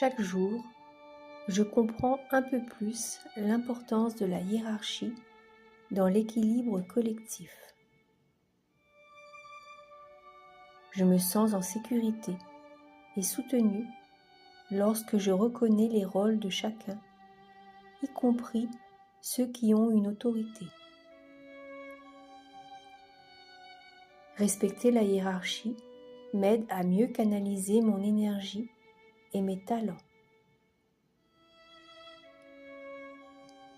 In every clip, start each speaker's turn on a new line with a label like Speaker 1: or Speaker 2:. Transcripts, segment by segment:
Speaker 1: Chaque jour, je comprends un peu plus l'importance de la hiérarchie dans l'équilibre collectif. Je me sens en sécurité et soutenue lorsque je reconnais les rôles de chacun, y compris ceux qui ont une autorité. Respecter la hiérarchie m'aide à mieux canaliser mon énergie et mes talents.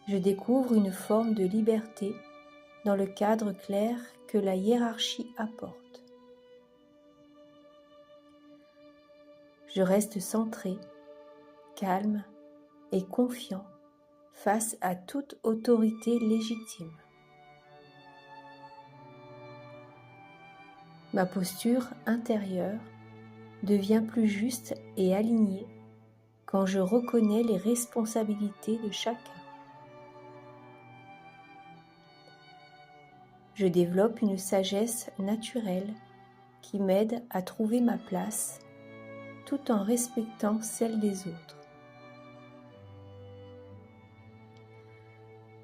Speaker 1: Je découvre une forme de liberté dans le cadre clair que la hiérarchie apporte. Je reste centré, calme et confiant face à toute autorité légitime. Ma posture intérieure devient plus juste et alignée quand je reconnais les responsabilités de chacun. Je développe une sagesse naturelle qui m'aide à trouver ma place tout en respectant celle des autres.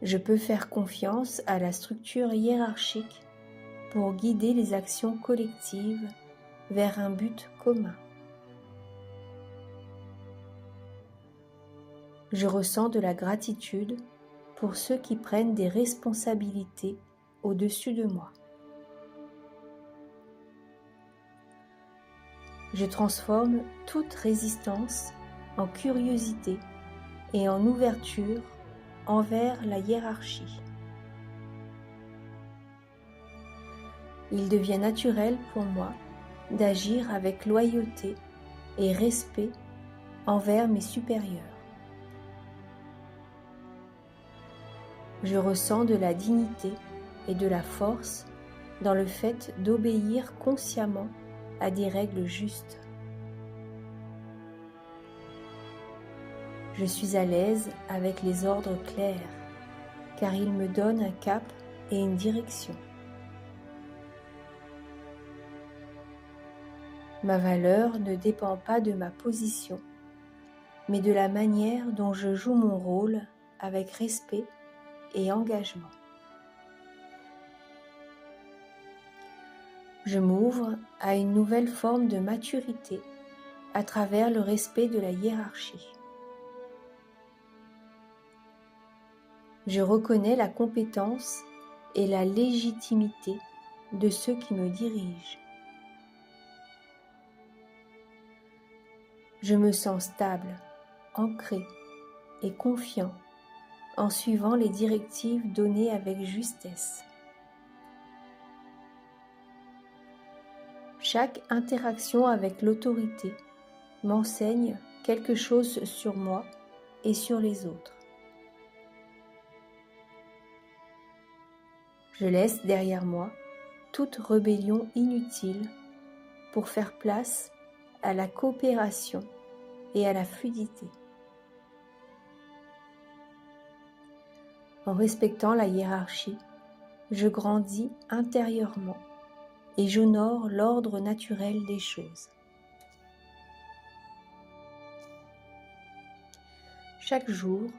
Speaker 1: Je peux faire confiance à la structure hiérarchique pour guider les actions collectives vers un but commun. Je ressens de la gratitude pour ceux qui prennent des responsabilités au-dessus de moi. Je transforme toute résistance en curiosité et en ouverture envers la hiérarchie. Il devient naturel pour moi d'agir avec loyauté et respect envers mes supérieurs. Je ressens de la dignité et de la force dans le fait d'obéir consciemment à des règles justes. Je suis à l'aise avec les ordres clairs, car ils me donnent un cap et une direction. Ma valeur ne dépend pas de ma position, mais de la manière dont je joue mon rôle avec respect et engagement. Je m'ouvre à une nouvelle forme de maturité à travers le respect de la hiérarchie. Je reconnais la compétence et la légitimité de ceux qui me dirigent. Je me sens stable, ancré et confiant en suivant les directives données avec justesse. Chaque interaction avec l'autorité m'enseigne quelque chose sur moi et sur les autres. Je laisse derrière moi toute rébellion inutile pour faire place à la coopération et à la fluidité. En respectant la hiérarchie, je grandis intérieurement et j'honore l'ordre naturel des choses. Chaque jour,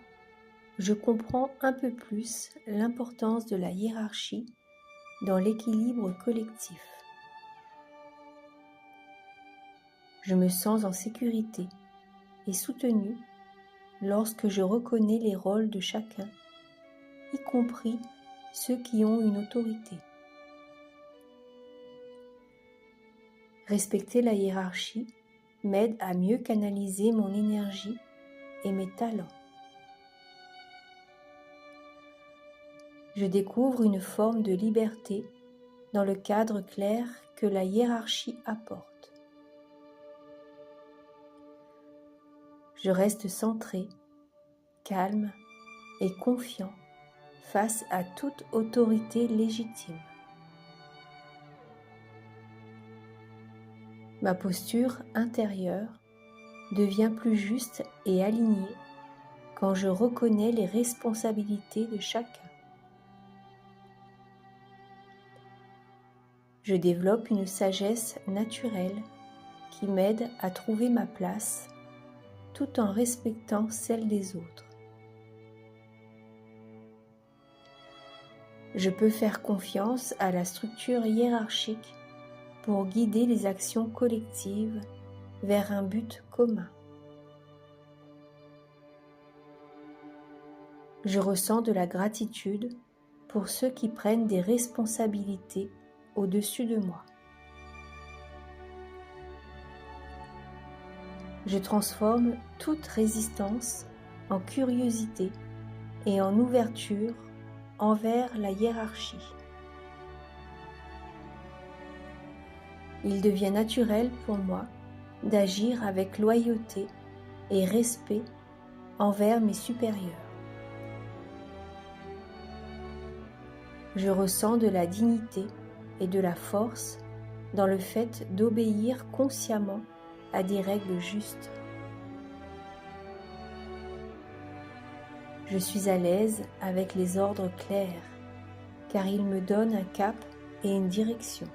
Speaker 1: je comprends un peu plus l'importance de la hiérarchie dans l'équilibre collectif. Je me sens en sécurité et soutenue lorsque je reconnais les rôles de chacun, y compris ceux qui ont une autorité. Respecter la hiérarchie m'aide à mieux canaliser mon énergie et mes talents. Je découvre une forme de liberté dans le cadre clair que la hiérarchie apporte. Je reste centré, calme et confiant face à toute autorité légitime. Ma posture intérieure devient plus juste et alignée quand je reconnais les responsabilités de chacun. Je développe une sagesse naturelle qui m'aide à trouver ma place tout en respectant celle des autres. Je peux faire confiance à la structure hiérarchique pour guider les actions collectives vers un but commun. Je ressens de la gratitude pour ceux qui prennent des responsabilités au-dessus de moi. Je transforme toute résistance en curiosité et en ouverture envers la hiérarchie. Il devient naturel pour moi d'agir avec loyauté et respect envers mes supérieurs. Je ressens de la dignité et de la force dans le fait d'obéir consciemment à des règles justes. Je suis à l'aise avec les ordres clairs, car ils me donnent un cap et une direction.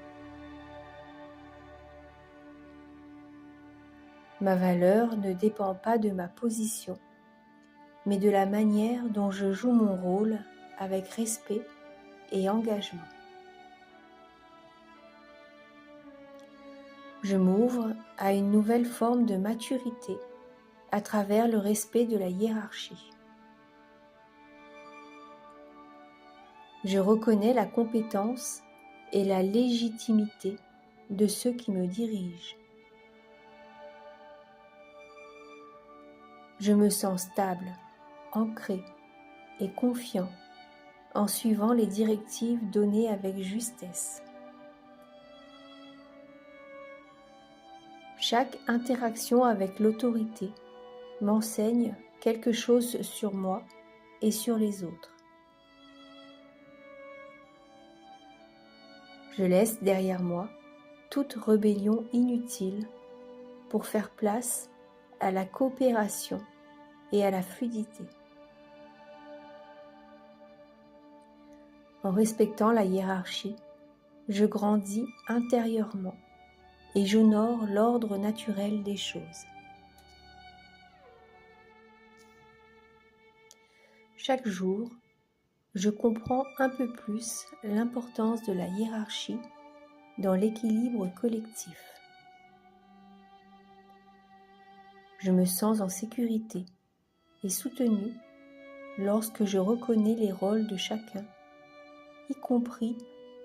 Speaker 1: Ma valeur ne dépend pas de ma position, mais de la manière dont je joue mon rôle avec respect et engagement. Je m'ouvre à une nouvelle forme de maturité à travers le respect de la hiérarchie. Je reconnais la compétence et la légitimité de ceux qui me dirigent. Je me sens stable, ancré et confiant en suivant les directives données avec justesse. Chaque interaction avec l'autorité m'enseigne quelque chose sur moi et sur les autres. Je laisse derrière moi toute rébellion inutile pour faire place à la coopération et à la fluidité. En respectant la hiérarchie, je grandis intérieurement et j'honore l'ordre naturel des choses. Chaque jour, je comprends un peu plus l'importance de la hiérarchie dans l'équilibre collectif. Je me sens en sécurité et soutenu lorsque je reconnais les rôles de chacun, y compris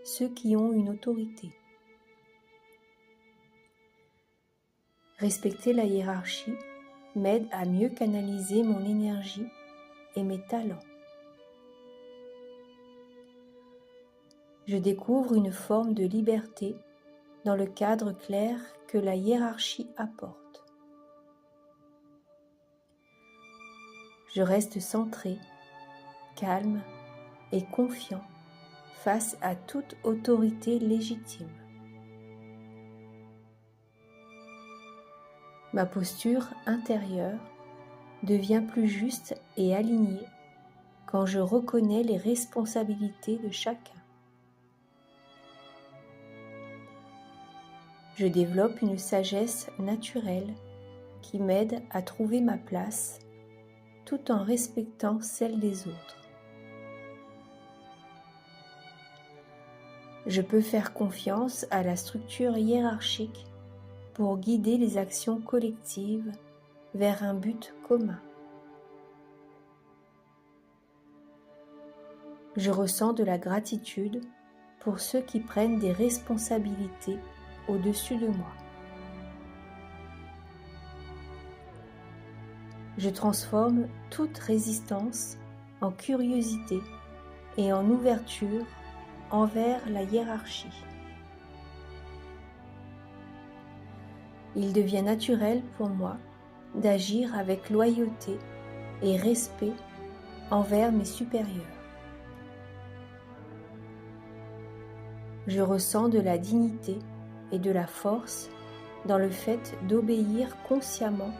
Speaker 1: ceux qui ont une autorité. Respecter la hiérarchie m'aide à mieux canaliser mon énergie et mes talents. Je découvre une forme de liberté dans le cadre clair que la hiérarchie apporte. Je reste centré, calme et confiant face à toute autorité légitime. Ma posture intérieure devient plus juste et alignée quand je reconnais les responsabilités de chacun. Je développe une sagesse naturelle qui m'aide à trouver ma place tout en respectant celle des autres. Je peux faire confiance à la structure hiérarchique pour guider les actions collectives vers un but commun. Je ressens de la gratitude pour ceux qui prennent des responsabilités au-dessus de moi. Je transforme toute résistance en curiosité et en ouverture envers la hiérarchie. Il devient naturel pour moi d'agir avec loyauté et respect envers mes supérieurs. Je ressens de la dignité et de la force dans le fait d'obéir consciemment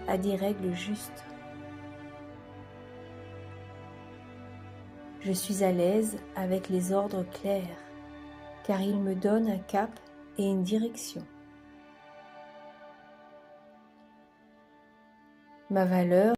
Speaker 1: à des règles justes. Je suis à l'aise avec les ordres clairs, car ils me donnent un cap et une direction. ma valeur